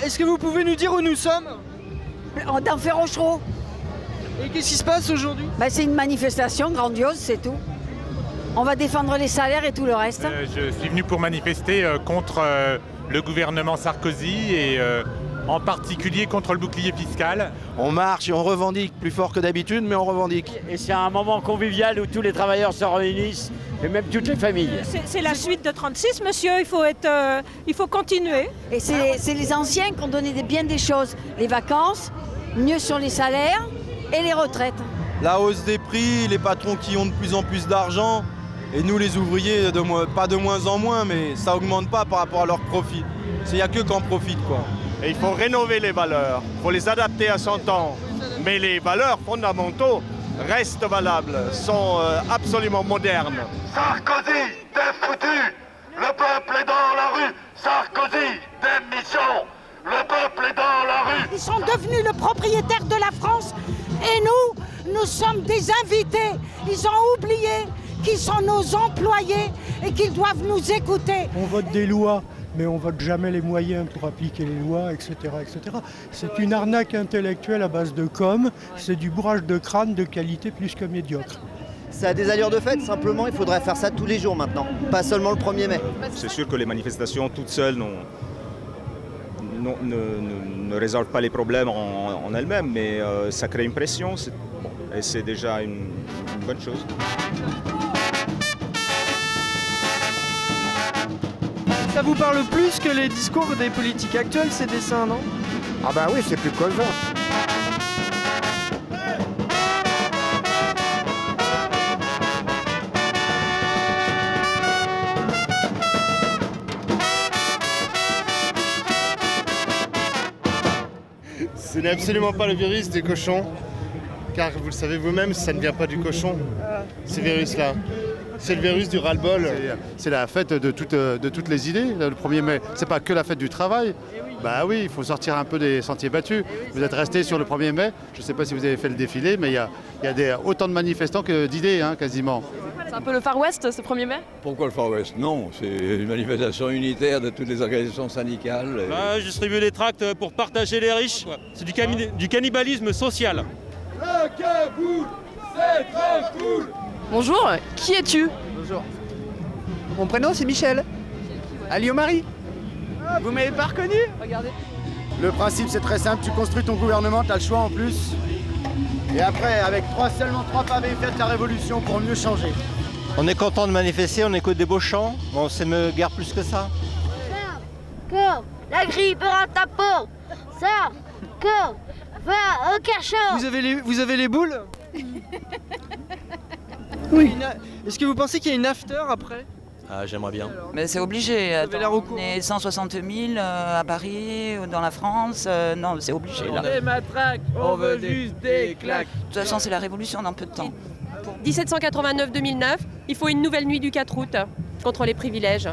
Est-ce que vous pouvez nous dire où nous sommes? Dans Ferrochereau. Et qu'est-ce qui se passe aujourd'hui? C'est une manifestation grandiose, c'est tout. On va défendre les salaires et tout le reste. Je suis venu pour manifester contre le gouvernement Sarkozy et en particulier contre le bouclier fiscal. On marche et on revendique, plus fort que d'habitude, mais on revendique. Et c'est un moment convivial où tous les travailleurs se réunissent, et même toutes les familles. C'est la suite de 36, monsieur, il faut continuer. Et c'est les anciens qui ont donné bien des choses. Les vacances, mieux sur les salaires et les retraites. La hausse des prix, les patrons qui ont de plus en plus d'argent, et nous les ouvriers, pas de moins en moins, mais ça augmente pas par rapport à leur profit. Il n'y a que qu'en profite, quoi. Et il faut rénover les valeurs, il faut les adapter à son temps. Mais les valeurs fondamentaux restent valables, sont absolument modernes. Sarkozy, t'es foutu. Le peuple est dans la rue. Sarkozy, démission. Le peuple est dans la rue. Ils sont devenus le propriétaire de la France et nous sommes des invités. Ils ont oublié qu'ils sont nos employés et qu'ils doivent nous écouter. On vote des lois, mais on vote jamais les moyens pour appliquer les lois, etc. etc. C'est une arnaque intellectuelle à base de com', c'est du bourrage de crâne de qualité plus que médiocre. Ça a des allures de fête, simplement il faudrait faire ça tous les jours maintenant, pas seulement le 1er mai. C'est sûr que les manifestations toutes seules ne résolvent pas les problèmes en elles-mêmes, mais ça crée une pression, et c'est déjà une bonne chose. Ça vous parle plus que les discours des politiques actuels, ces dessins, non? Ah bah oui, c'est plus causant. Ce n'est absolument pas le virus des cochons, car vous le savez vous-même, ça ne vient pas du cochon, ces virus-là. C'est le virus du ras-le-bol. C'est la fête de toutes les idées, le 1er mai. C'est pas que la fête du travail. Bah oui, il faut sortir un peu des sentiers battus. Vous êtes restés sur le 1er mai. Je ne sais pas si vous avez fait le défilé, mais il y a autant de manifestants que d'idées, quasiment. C'est un peu le Far West, ce 1er mai? Pourquoi le Far West? Non, c'est une manifestation unitaire de toutes les organisations syndicales. Je distribue des tracts pour partager les riches. C'est du cannibalisme social. C'est trop cool. Bonjour, qui es-tu? Bonjour. Mon prénom c'est Michel. Alliot-Marie. Vous m'avez pas reconnu? Regardez. Le principe c'est très simple, tu construis ton gouvernement, tu as le choix en plus. Et après, avec seulement 3 pavés, faites la révolution pour mieux changer. On est content de manifester, on écoute des beaux chants, bon, c'est me guère plus que ça. Que la grippe rate ta peau. Ça, que va au cachot. Vous avez les boules? Oui. Est-ce que vous pensez qu'il y a une after après? Ah, j'aimerais bien. Mais c'est obligé. Attends, on est 160 000 à Paris, dans la France. Non, c'est obligé. On est matraque, on veut juste des claques. De toute façon, c'est la révolution dans peu de temps. 1789-2009, il faut une nouvelle nuit du 4 août contre les privilèges.